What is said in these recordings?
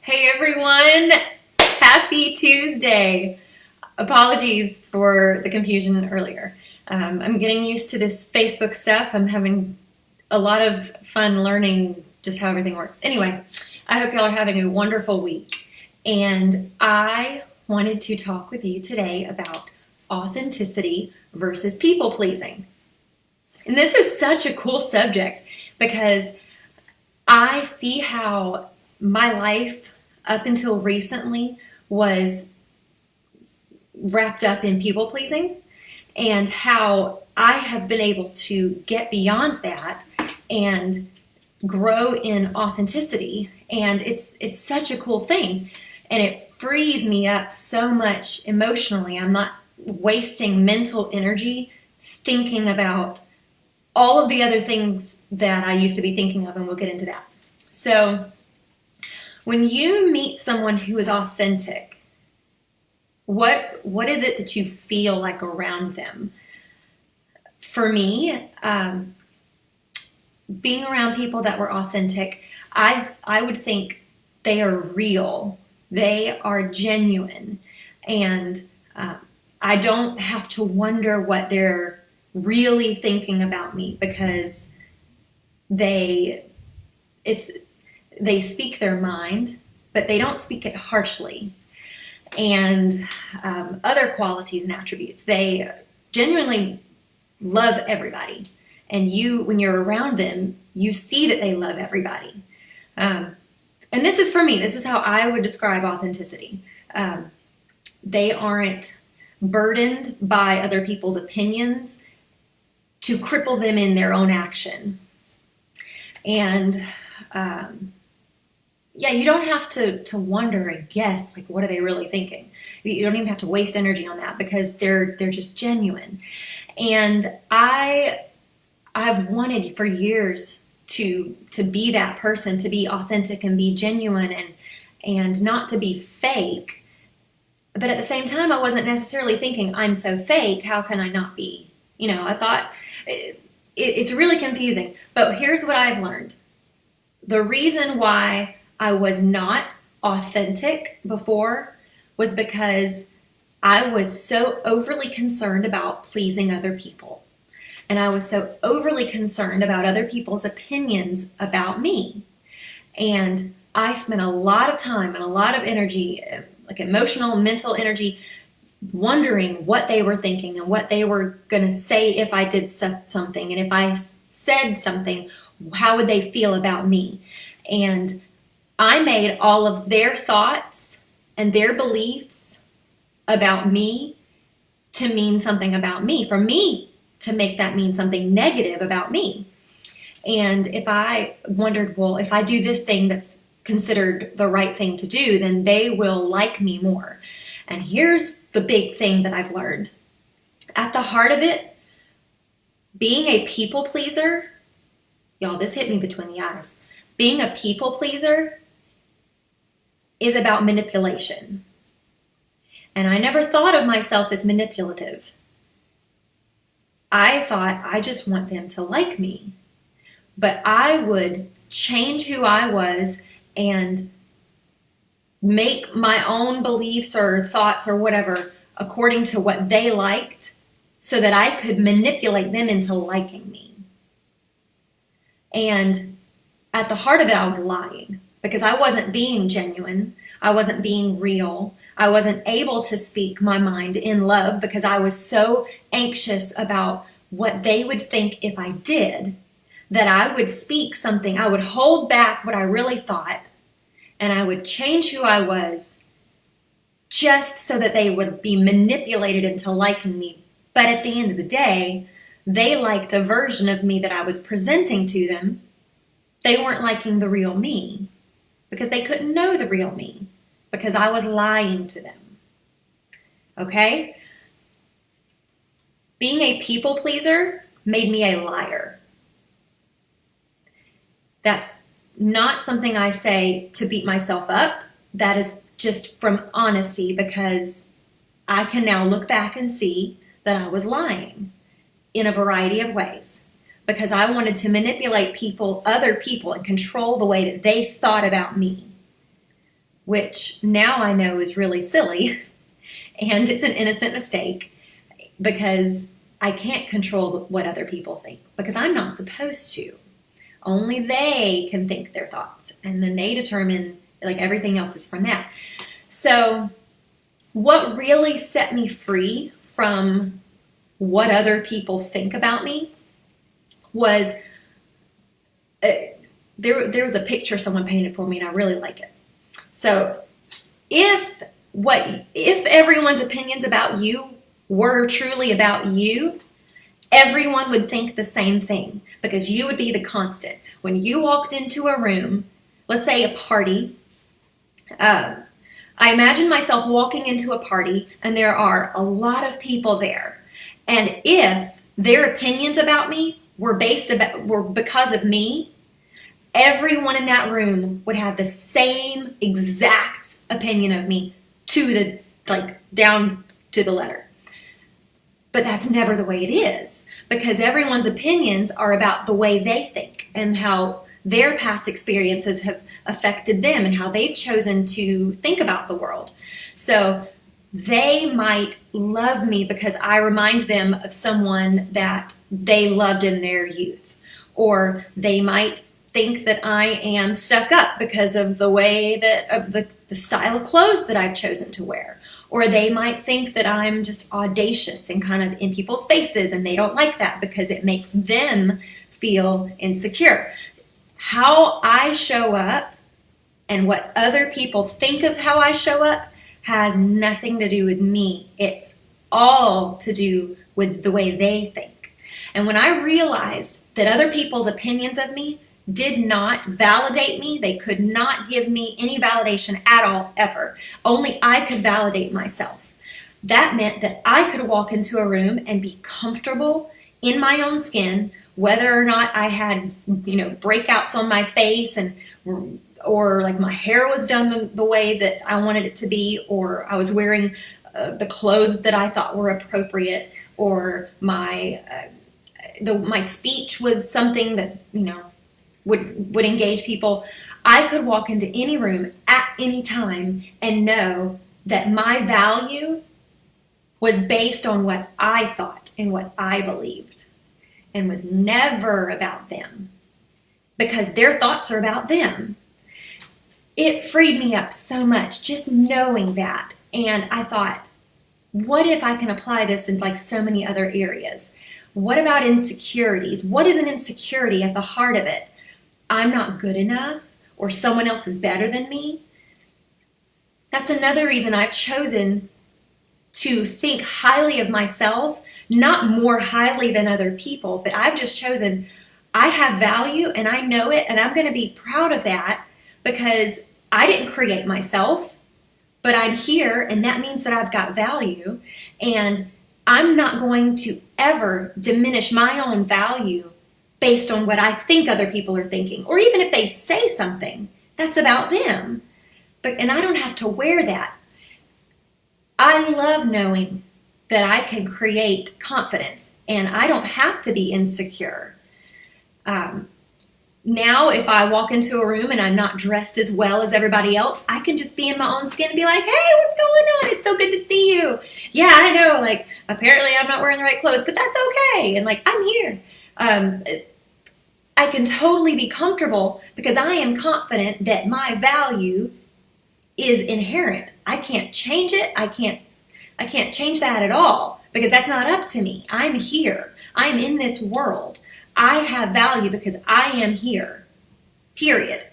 Hey everyone, happy Tuesday. Apologies for the confusion earlier. I'm getting used to this Facebook stuff. I'm having a lot of fun learning just how everything works. Anyway, I hope y'all are having a wonderful week. And I wanted to talk with you today about authenticity versus people pleasing. And this is such a cool subject because I see how my life up until recently was wrapped up in people pleasing and how I have been able to get beyond that and grow in authenticity. And it's such a cool thing. And it frees me up so much emotionally. I'm not wasting mental energy thinking about all of the other things that I used to be thinking of, and we'll get into that. So when you meet someone who is authentic, what is it that you feel like around them? For me, being around people that were authentic, I would think they are real, they are genuine, and I don't have to wonder what they're really thinking about me because they speak their mind, but they don't speak it harshly. And other qualities and attributes, they genuinely love everybody. And when you're around them, you see that they love everybody. And this is for me, this is how I would describe authenticity. They aren't burdened by other people's opinions to cripple them in their own action. And you don't have to wonder and guess, like, what are they really thinking? You don't even have to waste energy on that because they're just genuine. And I've wanted for years to be that person, to be authentic and be genuine and not to be fake. But at the same time, I wasn't necessarily thinking, I'm so fake, how can I not be? I thought it's really confusing. But here's what I've learned. The reason why I was not authentic before was because I was so overly concerned about pleasing other people. And I was so overly concerned about other people's opinions about me. And I spent a lot of time and a lot of energy, like emotional, mental energy, wondering what they were thinking and what they were going to say if I did something. And if I said something, how would they feel about me? And I made all of their thoughts and their beliefs about me to mean something about me, for me to make that mean something negative about me. And if I wondered, well, if I do this thing that's considered the right thing to do, then they will like me more. And here's the big thing that I've learned. At the heart of it, being a people pleaser, y'all, this hit me between the eyes. Being a people pleaser is about manipulation. And I never thought of myself as manipulative. I thought, I just want them to like me. But I would change who I was and make my own beliefs or thoughts or whatever according to what they liked so that I could manipulate them into liking me. And at the heart of it, I was lying because I wasn't being genuine. I wasn't being real. I wasn't able to speak my mind in love because I was so anxious about what they would think if I did that I would speak something. I would hold back what I really thought and I would change who I was just so that they would be manipulated into liking me. But at the end of the day, they liked a version of me that I was presenting to them. They weren't liking the real me because they couldn't know the real me because I was lying to them. Okay? Being a people pleaser made me a liar. That's not something I say to beat myself up. That is just from honesty because I can now look back and see that I was lying in a variety of ways because I wanted to manipulate other people, and control the way that they thought about me. which now I know is really silly and it's an innocent mistake because I can't control what other people think because I'm not supposed to. Only they can think their thoughts, and then they determine, like, everything else is from that. So what really set me free from what other people think about me was there was a picture someone painted for me, and I really like it. So if everyone's opinions about you were truly about you, everyone would think the same thing because you would be the constant. When you walked into a room, let's say a party, I imagine myself walking into a party and there are a lot of people there. And if their opinions about me were because of me, everyone in that room would have the same exact opinion of me down to the letter. But that's never the way it is, because everyone's opinions are about the way they think and how their past experiences have affected them and how they've chosen to think about the world. So they might love me because I remind them of someone that they loved in their youth. Or they might think that I am stuck up because of the way of the style of clothes that I've chosen to wear. Or they might think that I'm just audacious and kind of in people's faces, and they don't like that because it makes them feel insecure. How I show up and what other people think of how I show up has nothing to do with me. It's all to do with the way they think. And when I realized that other people's opinions of me did not validate me, they could not give me any validation at all, ever. Only I could validate myself. That meant that I could walk into a room and be comfortable in my own skin, whether or not I had, breakouts on my face or like my hair was done the way that I wanted it to be, or I was wearing the clothes that I thought were appropriate, or my speech was something that, would engage people. I could walk into any room at any time and know that my value was based on what I thought and what I believed, and was never about them, because their thoughts are about them. It freed me up so much just knowing that. And I thought, what if I can apply this in like so many other areas? What about insecurities? What is an insecurity at the heart of it? I'm not good enough, or someone else is better than me. That's another reason I've chosen to think highly of myself, not more highly than other people, but I've just chosen I have value and I know it, and I'm going to be proud of that because I didn't create myself, but I'm here, and that means that I've got value, and I'm not going to ever diminish my own value based on what I think other people are thinking, or even if they say something that's about them. And I don't have to wear that. I love knowing that I can create confidence and I don't have to be insecure. Now, if I walk into a room and I'm not dressed as well as everybody else, I can just be in my own skin and be like, hey, what's going on? It's so good to see you. Yeah, I know, apparently I'm not wearing the right clothes, but that's okay. And I'm here. I can totally be comfortable because I am confident that my value is inherent. I can't change it. I can't change that at all because that's not up to me. I'm here. I'm in this world. I have value because I am here, period.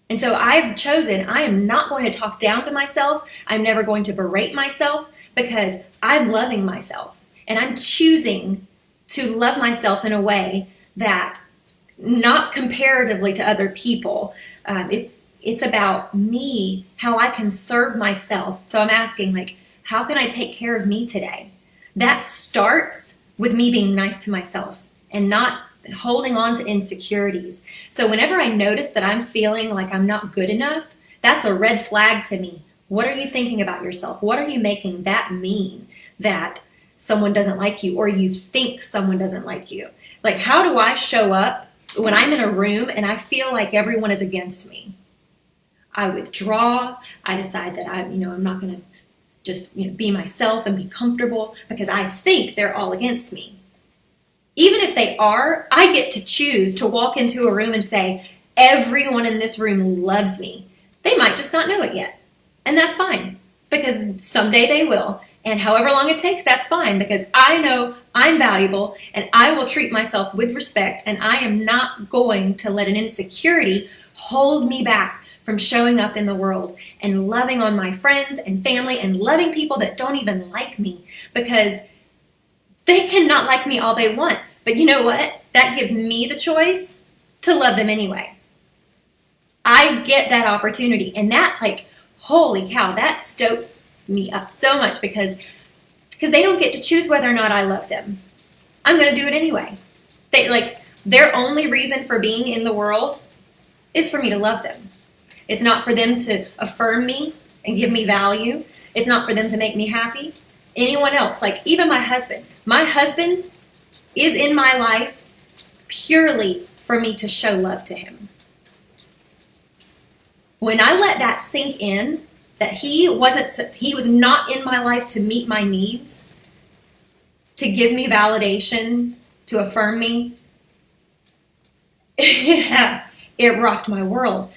And so I've chosen I am not going to talk down to myself. I'm never going to berate myself because I'm loving myself. And I'm choosing to love myself in a way that, not comparatively to other people, it's about me, how I can serve myself. So I'm asking, how can I take care of me today? That starts with me being nice to myself and not holding on to insecurities. So whenever I notice that I'm feeling like I'm not good enough, that's a red flag to me. What are you thinking about yourself? What are you making that mean that someone doesn't like you, or you think someone doesn't like you? How do I show up when I'm in a room and I feel like everyone is against me? I withdraw. I decide that I'm not going to just be myself and be comfortable because I think they're all against me. Even if they are, I get to choose to walk into a room and say, everyone in this room loves me. They might just not know it yet. And that's fine, because someday they will. And however long it takes, that's fine, because I know I'm valuable and I will treat myself with respect, and I am not going to let an insecurity hold me back from showing up in the world and loving on my friends and family and loving people that don't even like me, because they cannot like me all they want. But you know what? That gives me the choice to love them anyway. I get that opportunity, and that's like, holy cow, that stokes me up so much, because they don't get to choose whether or not I love them. I'm going to do it anyway. Their only reason for being in the world is for me to love them. It's not for them to affirm me and give me value. It's not for them to make me happy. Anyone else, like even my husband. My husband is in my life purely for me to show love to him. When I let that sink in, that he was not in my life to meet my needs, to give me validation, to affirm me, it rocked my world.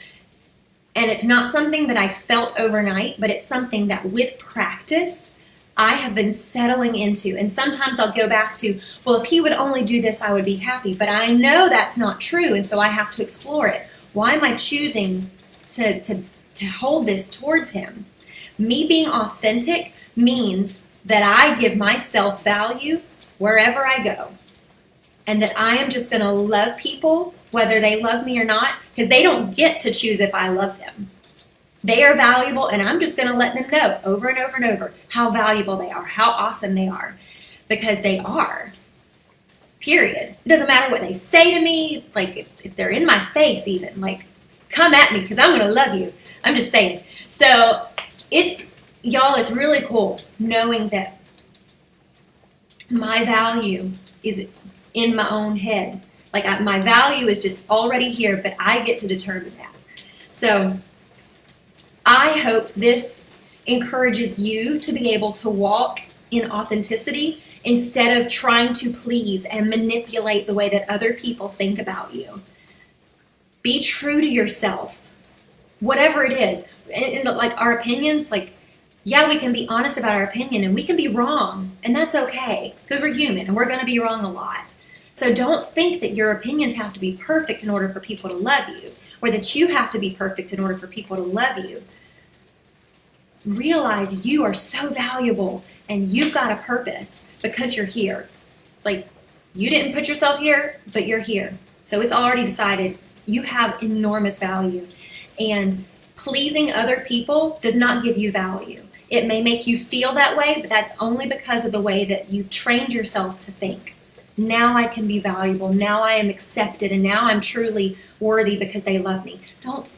And it's not something that I felt overnight, but it's something that with practice, I have been settling into. And sometimes I'll go back to, well, if he would only do this, I would be happy. But I know that's not true, and so I have to explore it. Why am I choosing to hold this towards him? Me being authentic means that I give myself value wherever I go. And that I am just going to love people, whether they love me or not, because they don't get to choose if I love them. They are valuable, and I'm just going to let them know over and over and over how valuable they are, how awesome they are, because they are. Period. It doesn't matter what they say to me, like if they're in my face even, like come at me because I'm going to love you. I'm just saying. So it's really cool knowing that my value is in my own head. My value is just already here, but I get to determine that. So I hope this encourages you to be able to walk in authenticity instead of trying to please and manipulate the way that other people think about you. Be true to yourself, whatever it is. And our opinions, we can be honest about our opinion, and we can be wrong, and that's okay, because we're human and we're going to be wrong a lot. So don't think that your opinions have to be perfect in order for people to love you, or that you have to be perfect in order for people to love you. Realize you are so valuable and you've got a purpose because you're here. You didn't put yourself here, but you're here. So it's already decided. You have enormous value. And pleasing other people does not give you value. It may make you feel that way, but that's only because of the way that you've trained yourself to think. Now I can be valuable. Now I am accepted, and now I'm truly worthy because they love me.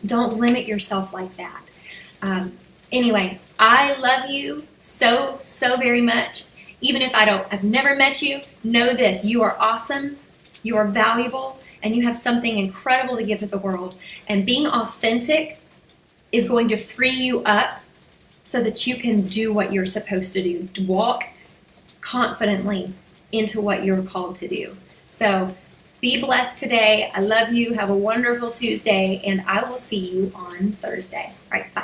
Don't limit yourself like that. Anyway, I love you so, so very much. Even if I've never met you, know this: you are awesome, you are valuable, and you have something incredible to give to the world. And being authentic is going to free you up so that you can do what you're supposed to do, to walk confidently into what you're called to do. So be blessed today. I love you. Have a wonderful Tuesday, and I will see you on Thursday. All right, bye.